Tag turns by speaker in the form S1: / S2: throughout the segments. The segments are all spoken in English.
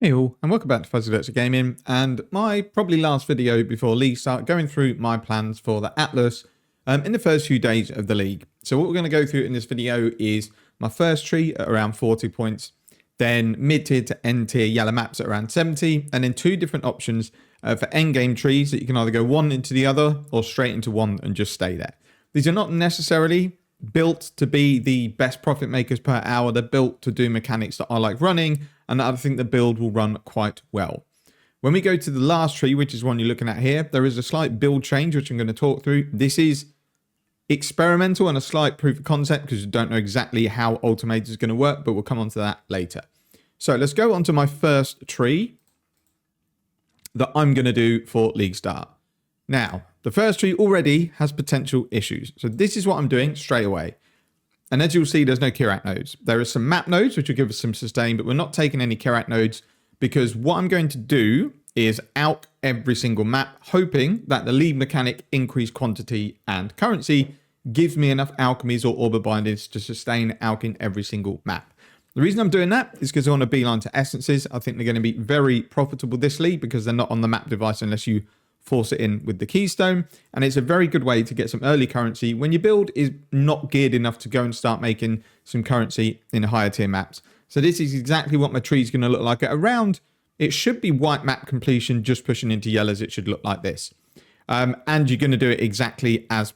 S1: Hey all, and welcome back to Fuzzy Virtual Gaming, and my probably last video before League start, going through my plans for the Atlas in the first few days of the League. So what we're going to go through in this video is my first tree at around 40 points, then mid-tier to end-tier yellow maps at around 70, and then two different options for endgame trees that you can either go one into the other or straight into one and just stay there. These are not necessarily built to be the best profit makers per hour. They're built to do mechanics that I like running, and I think the build will run quite well. When we go to the last tree, which is one you're looking at here, there is a slight build change, which I'm going to talk through. This is experimental and a slight proof of concept because you don't know exactly how Ultimate is going to work, but we'll come on to that later. So let's go on to my first tree that I'm going to do for League Start. Now, the first tree already has potential issues. So this is what I'm doing straight away. And as you'll see, there's no Kirak nodes. There are some map nodes, which will give us some sustain, but we're not taking any Kirak nodes because what I'm going to do is alch every single map, hoping that the lead mechanic increase quantity and currency gives me enough alchemies or orb bindings to sustain alching every single map. The reason I'm doing that is because I want to beeline to essences. I think they're going to be very profitable this league because they're not on the map device unless you force it in with the Keystone, and it's a very good way to get some early currency when your build is not geared enough to go and start making some currency in higher tier maps. So this is exactly what my tree is going to look like at around, it should be white map completion, just pushing into yellows. It should look like this. And you're going to do it exactly as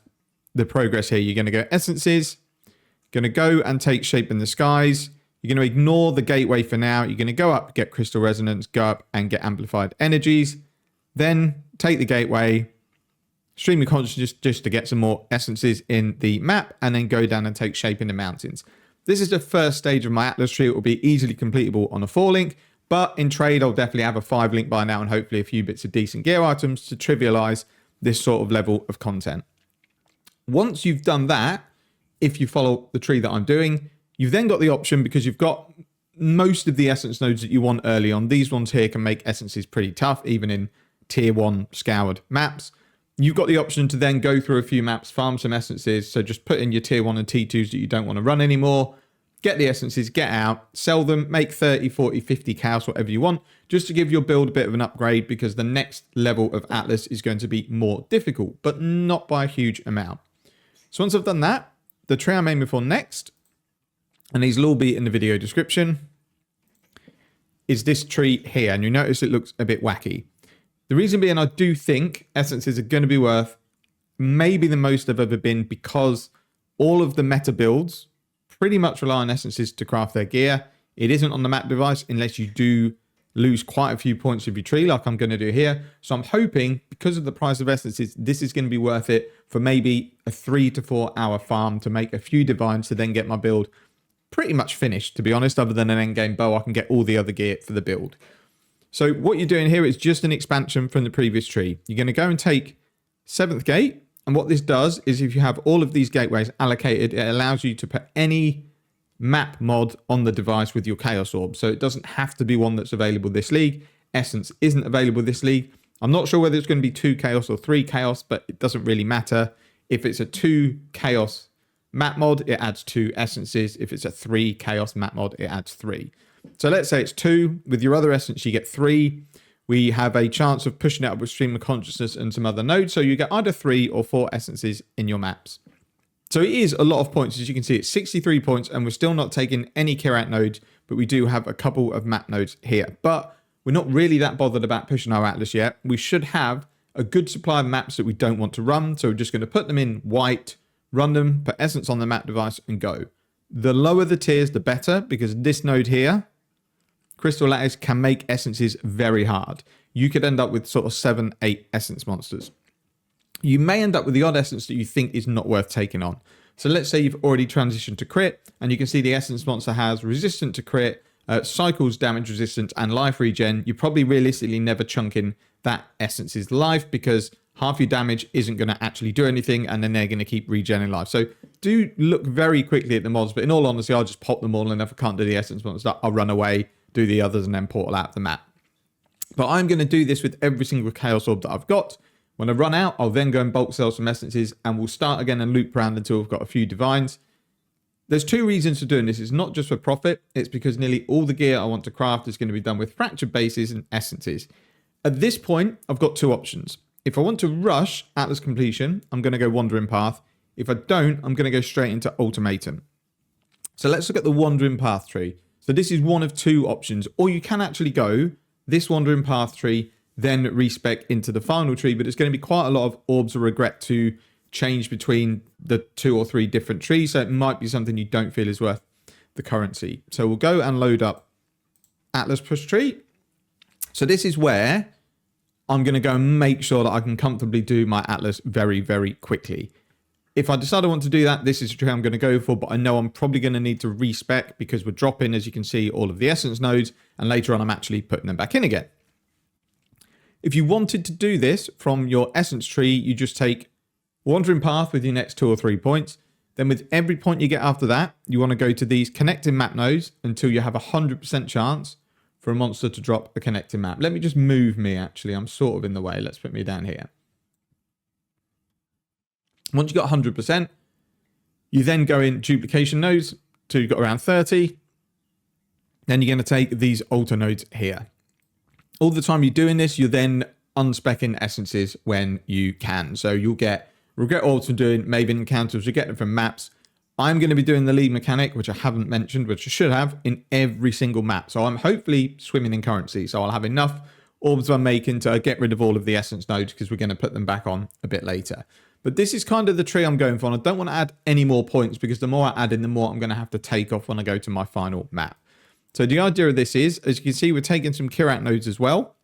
S1: the progress here. You're going to go essences, going to go and take shape in the skies. You're going to ignore the gateway for now. You're going to go up, get crystal resonance, go up and get amplified energies. Then take the gateway, stream your consciousness just to get some more essences in the map, and then go down and take shape in the mountains. This is the first stage of my Atlas tree. It will be easily completable on a 4-link, but in trade, I'll definitely have a 5-link by now and hopefully a few bits of decent gear items to trivialize this sort of level of content. Once you've done that, if you follow the tree that I'm doing, you've then got the option, because you've got most of the essence nodes that you want early on. These ones here can make essences pretty tough, even in tier 1 scoured maps. You've got the option to then go through a few maps, farm some essences. So just put in your tier 1 and T2s that you don't want to run anymore, get the essences, get out, sell them, make 30, 40, 50 chaos, whatever you want, just to give your build a bit of an upgrade, because the next level of Atlas is going to be more difficult, but not by a huge amount. So once I've done that, the tree I'm aiming for next, and these will all be in the video description, is this tree here. And you notice it looks a bit wacky. The reason being, I do think essences are going to be worth maybe the most they've ever been, because all of the meta builds pretty much rely on essences to craft their gear. It isn't on the map device unless you do lose quite a few points of your tree like I'm going to do here. So I'm hoping, because of the price of essences, this is going to be worth it for maybe a 3 to 4 hour farm to make a few divines to then get my build pretty much finished, to be honest. Other than an endgame bow, I can get all the other gear for the build. So what you're doing here is just an expansion from the previous tree. You're going to go and take 7th gate. And what this does is, if you have all of these gateways allocated, it allows you to put any map mod on the device with your chaos orb. So it doesn't have to be one that's available this league. Essence isn't available this league. I'm not sure whether it's going to be 2 chaos or 3 chaos, but it doesn't really matter. If it's a 2 chaos map mod, it adds 2 essences. If it's a 3 chaos map mod, it adds 3. So let's say it's 2. With your other essence, you get 3. We have a chance of pushing it up with stream of consciousness and some other nodes. So you get either 3 or 4 essences in your maps. So it is a lot of points. As you can see, it's 63 points, and we're still not taking any Kirak nodes, but we do have a couple of map nodes here. But we're not really that bothered about pushing our Atlas yet. We should have a good supply of maps that we don't want to run. So we're just going to put them in white, run them, put essence on the map device, and go. The lower the tiers, the better, because this node here, Crystal Lattice, can make essences very hard. You could end up with sort of 7, 8 essence monsters. You may end up with the odd essence that you think is not worth taking on. So let's say you've already transitioned to crit, and you can see the essence monster has resistant to crit, cycles damage resistance, and life regen. You're probably realistically never chunking that essence's life, because half your damage isn't going to actually do anything, and then they're going to keep regenerating life. So do look very quickly at the mods, but in all honesty, I'll just pop them all, and if I can't do the essence monster, I'll run away, do the others, and then portal out the map. But I'm going to do this with every single chaos orb that I've got. When I run out, I'll then go and bulk sell some essences, and we'll start again and loop around until we've got a few divines. There's two reasons for doing this. It's not just for profit. It's because nearly all the gear I want to craft is going to be done with fractured bases and essences. At this point, I've got two options. If I want to rush Atlas completion, I'm going to go Wandering Path. If I don't, I'm going to go straight into Ultimatum. So let's look at the Wandering Path tree. So this is one of two options. Or you can actually go this Wandering Path tree, then respec into the final tree. But it's going to be quite a lot of Orbs of Regret to change between the 2 or 3 different trees. So it might be something you don't feel is worth the currency. So we'll go and load up Atlas Push Tree. So this is where I'm going to go and make sure that I can comfortably do my Atlas very, very quickly. If I decide I want to do that, this is the tree I'm going to go for, but I know I'm probably going to need to respec because we're dropping, as you can see, all of the essence nodes, and later on I'm actually putting them back in again. If you wanted to do this from your essence tree, you just take Wandering Path with your next 2 or 3 points. Then with every point you get after that, you want to go to these connecting map nodes until you have a 100% chance for a monster to drop a connecting map. Let me just move me, actually. I'm sort of in the way. Let's put me down here. Once you got 100%, you then go in duplication nodes till you've got around 30. Then you're going to take these altar nodes here. All the time you're doing this, you're then unspecking essences when you can. So you'll get Regret Orbs from doing Maven encounters, you'll get them from maps. I'm going to be doing the lead mechanic, which I haven't mentioned, which I should have, in every single map. So I'm hopefully swimming in currency. So I'll have enough orbs I'm making to get rid of all of the essence nodes because we're going to put them back on a bit later. But this is kind of the tree I'm going for. And I don't want to add any more points because the more I add in, the more I'm going to have to take off when I go to my final map. So the idea of this is, as you can see, we're taking some Kirat nodes as well.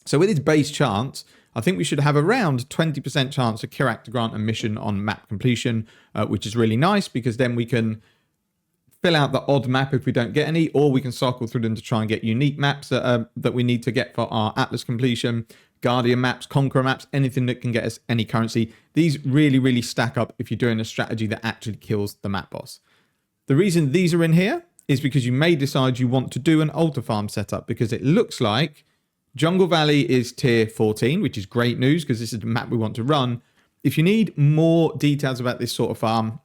S1: So with its base chance, I think we should have around 20% chance of Kirat to grant a mission on map completion, which is really nice because then we can fill out the odd map if we don't get any, or we can cycle through them to try and get unique maps that we need to get for our Atlas completion, Guardian maps, Conqueror maps, anything that can get us any currency. These really, really stack up if you're doing a strategy that actually kills the map boss. The reason these are in here is because you may decide you want to do an altar farm setup because it looks like Jungle Valley is tier 14, which is great news because this is the map we want to run. If you need more details about this sort of farm,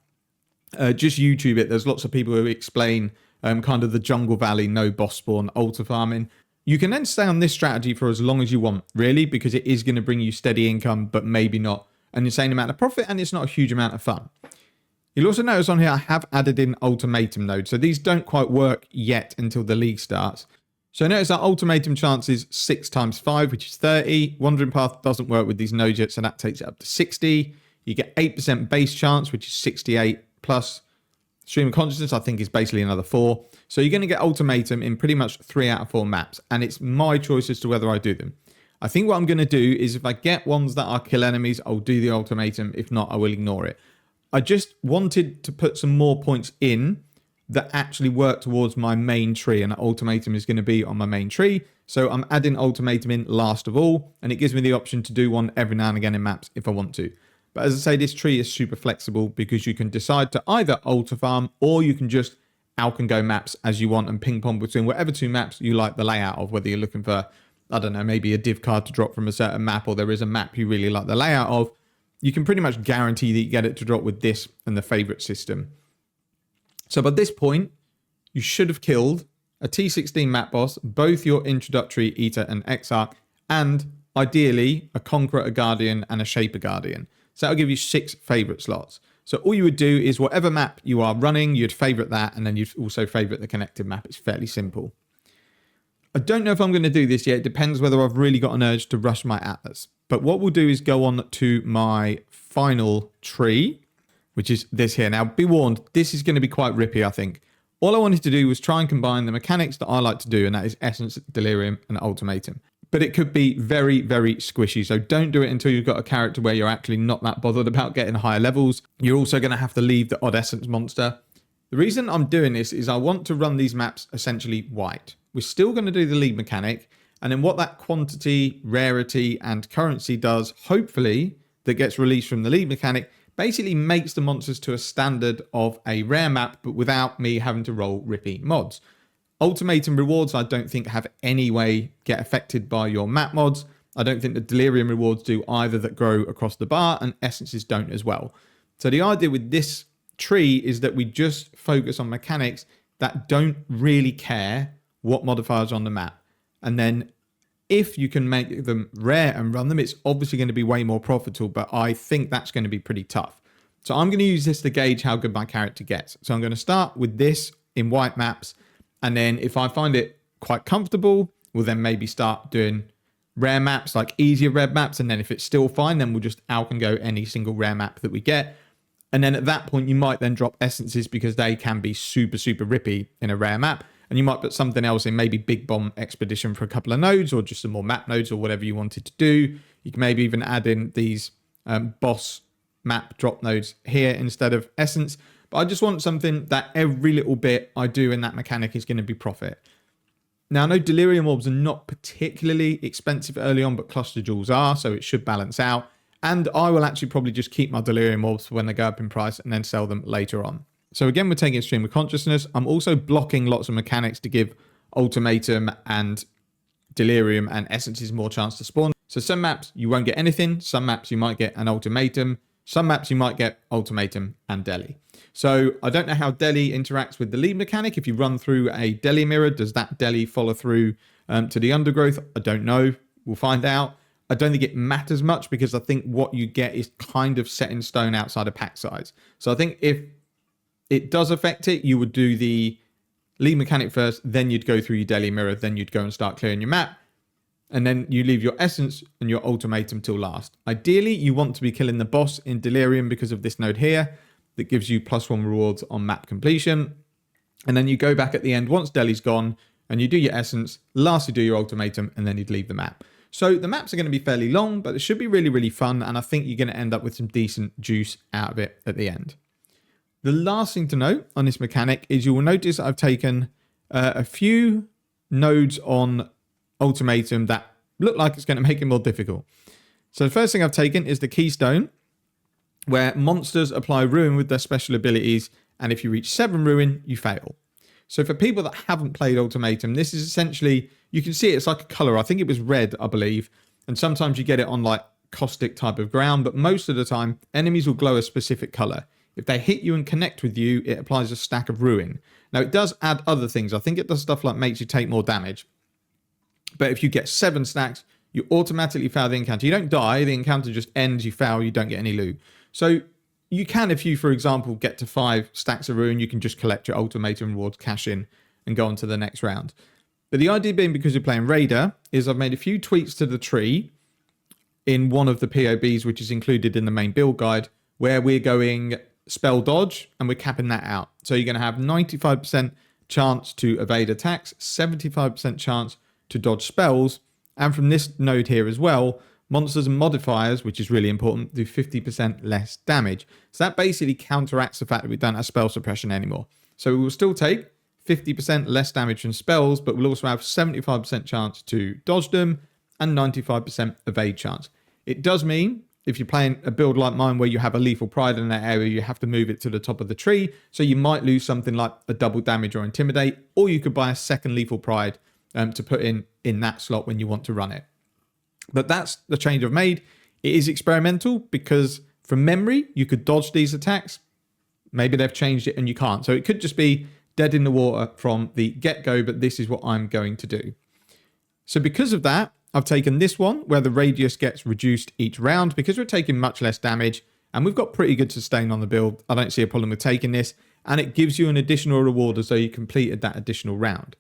S1: just YouTube it. There's lots of people who explain kind of the Jungle Valley no boss spawn altar farming. You can then stay on this strategy for as long as you want, really, because it is going to bring you steady income, but maybe not an insane amount of profit, and it's not a huge amount of fun. You'll also notice on here I have added in ultimatum nodes, so these don't quite work yet until the league starts. So notice our ultimatum chance is 6 times 5, which is 30. Wandering Path doesn't work with these nodes yet, so that takes it up to 60. You get 8% base chance, which is 68, plus Stream of Consciousness, I think, is basically another 4. So you're going to get ultimatum in pretty much 3 out of 4 maps, and it's my choice as to whether I do them. I think what I'm going to do is if I get ones that are kill enemies, I'll do the ultimatum. If not, I will ignore it. I just wanted to put some more points in that actually work towards my main tree, and ultimatum is going to be on my main tree. So I'm adding ultimatum in last of all, and it gives me the option to do one every now and again in maps if I want to. But as I say, this tree is super flexible because you can decide to either altar farm or you can just out and go maps as you want and ping pong between whatever 2 maps you like the layout of, whether you're looking for, I don't know, maybe a div card to drop from a certain map, or there is a map you really like the layout of. You can pretty much guarantee that you get it to drop with this and the favorite system. So by this point, you should have killed a T16 map boss, both your introductory Eater and Exile, and ideally a Conqueror, a Guardian, and a Shaper Guardian. So that'll give you 6 favorite slots. So all you would do is whatever map you are running, you'd favorite that, and then you'd also favorite the connected map. It's fairly simple. I don't know if I'm going to do this yet. It depends whether I've really got an urge to rush my Atlas. But what we'll do is go on to my final tree, which is this here. Now, be warned, this is going to be quite rippy, I think. All I wanted to do was try and combine the mechanics that I like to do, and that is Essence, Delirium, and Ultimatum. But it could be very, very squishy. So don't do it until you've got a character where you're actually not that bothered about getting higher levels. You're also going to have to leave the odd essence monster. The reason I'm doing this is I want to run these maps essentially white. We're still going to do the lead mechanic. And then what that quantity, rarity, and currency does, hopefully, that gets released from the lead mechanic, basically makes the monsters to a standard of a rare map, but without me having to roll Rippy mods. Ultimatum rewards, I don't think have any way get affected by your map mods. I don't think the Delirium rewards do either, that grow across the bar, and Essences don't as well. So the idea with this tree is that we just focus on mechanics that don't really care what modifiers are on the map. And then if you can make them rare and run them, it's obviously going to be way more profitable, but I think that's going to be pretty tough. So I'm going to use this to gauge how good my character gets. So I'm going to start with this in white maps. And then if I find it quite comfortable, we'll then maybe start doing rare maps, like easier red maps. And then if it's still fine, then we'll just out and go any single rare map that we get. And then at that point, you might then drop essences because they can be super, super rippy in a rare map. And you might put something else in, maybe Big Bomb Expedition for a couple of nodes or just some more map nodes or whatever you wanted to do. You can maybe even add in these boss map drop nodes here instead of essence. But I just want something that every little bit I do in that mechanic is going to be profit. Now, I know Delirium Orbs are not particularly expensive early on, but Cluster Jewels are, so it should balance out. And I will actually probably just keep my Delirium Orbs for when they go up in price and then sell them later on. So again, we're taking Stream of Consciousness. I'm also blocking lots of mechanics to give Ultimatum and Delirium and Essences more chance to spawn. So some maps you won't get anything. Some maps you might get an Ultimatum. Some maps you might get Ultimatum and Deli. So I don't know how Deli interacts with the lead mechanic. If you run through a Deli mirror, does that Deli follow through to the undergrowth? I don't know. We'll find out. I don't think it matters much because I think what you get is kind of set in stone outside of pack size. So I think if it does affect it, you would do the lead mechanic first, then you'd go through your Deli mirror, then you'd go and start clearing your map. And then you leave your essence and your ultimatum till last. Ideally, you want to be killing the boss in Delirium because of this node here that gives you +1 rewards on map completion. And then you go back at the end once Deli's gone and you do your essence, last you do your ultimatum, and then you'd leave the map. So the maps are going to be fairly long, but it should be really, really fun. And I think you're going to end up with some decent juice out of it at the end. The last thing to note on this mechanic is you will notice I've taken a few nodes on Ultimatum that look like it's going to make it more difficult. So the first thing I've taken is the Keystone, where monsters apply Ruin with their special abilities, and if you reach 7 Ruin, you fail. So for people that haven't played Ultimatum, this is essentially, you can see it's like a color. I think it was red, I believe, and sometimes you get it on like caustic type of ground, but most of the time, enemies will glow a specific color. If they hit you and connect with you, it applies a stack of Ruin. Now, it does add other things. I think it does stuff like makes you take more damage. But if you get 7 stacks, you automatically fail the encounter. You don't die. The encounter just ends. You fail. You don't get any loot. So you can, if you, for example, get to 5 stacks of Ruin, you can just collect your Ultimatum rewards, cash in, and go on to the next round. But the idea being, because you're playing Raider, is I've made a few tweaks to the tree in one of the POBs, which is included in the main build guide, where we're going spell dodge, and we're capping that out. So you're going to have 95% chance to evade attacks, 75% chance to dodge spells, and from this node here as well, monsters and modifiers, which is really important, do 50% less damage. So that basically counteracts the fact that we don't have spell suppression anymore. So we will still take 50% less damage from spells, but we'll also have 75% chance to dodge them and 95% evade chance. It does mean if you're playing a build like mine where you have a lethal pride in that area, you have to move it to the top of the tree. So you might lose something like a double damage or intimidate, or you could buy a second lethal pride to put in that slot when you want to run it. But that's the change I've made. It is experimental because from memory, you could dodge these attacks. Maybe they've changed it and you can't. So it could just be dead in the water from the get-go, but this is what I'm going to do. So because of that, I've taken this one where the radius gets reduced each round because we're taking much less damage and we've got pretty good sustain on the build. I don't see a problem with taking this, and it gives you an additional reward as though you completed that additional round.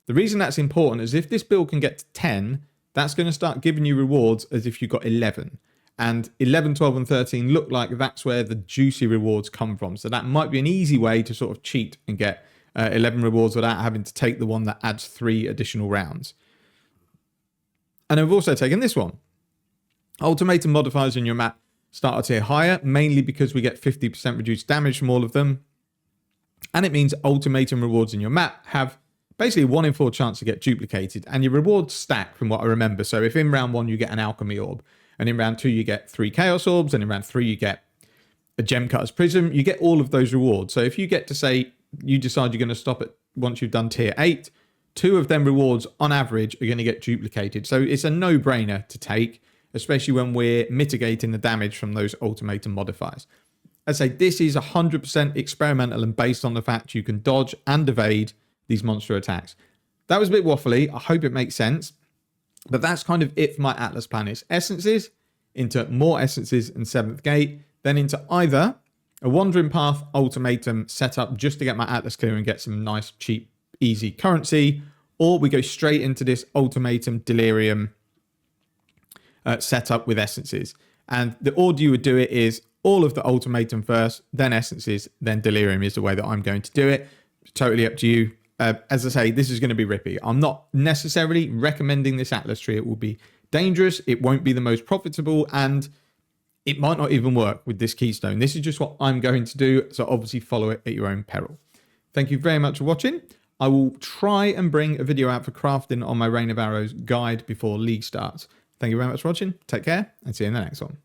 S1: The reason that's important is if this build can get to 10, that's going to start giving you rewards as if you got 11. And 11, 12, and 13 look like that's where the juicy rewards come from. So that might be an easy way to sort of cheat and get 11 rewards without having to take the one that adds 3 additional rounds. And I've also taken this one. Ultimatum modifiers in your map start a tier higher, mainly because we get 50% reduced damage from all of them. And it means ultimatum rewards in your map have basically 1 in 4 chance to get duplicated, and your rewards stack from what I remember. So if in round 1 you get an alchemy orb, and in round 2 you get 3 chaos orbs, and in round 3 you get a gem cutter's prism, you get all of those rewards. So if you get to say, you decide you're going to stop it once you've done tier 8, 2 of them rewards on average are going to get duplicated. So it's a no-brainer to take, especially when we're mitigating the damage from those ultimatum modifiers. I say this is 100% experimental and based on the fact you can dodge and evade these monster attacks. That was a bit waffly. I hope it makes sense. But that's kind of it for my Atlas plan. It's essences into more essences and 7th gate, then into either a wandering path ultimatum setup just to get my Atlas clear and get some nice, cheap, easy currency, or we go straight into this ultimatum delirium setup with essences. And the order you would do it is all of the ultimatum first, then essences, then delirium is the way that I'm going to do it. It's totally up to you. As I say, this is going to be Rippy. I'm not necessarily recommending this Atlas tree. It will be dangerous. It won't be the most profitable, and it might not even work with this keystone. This is just what I'm going to do. So obviously follow it at your own peril. Thank you very much for watching. I will try and bring a video out for crafting on my Rain of Arrows guide before League starts. Thank you very much for watching. Take care and see you in the next one.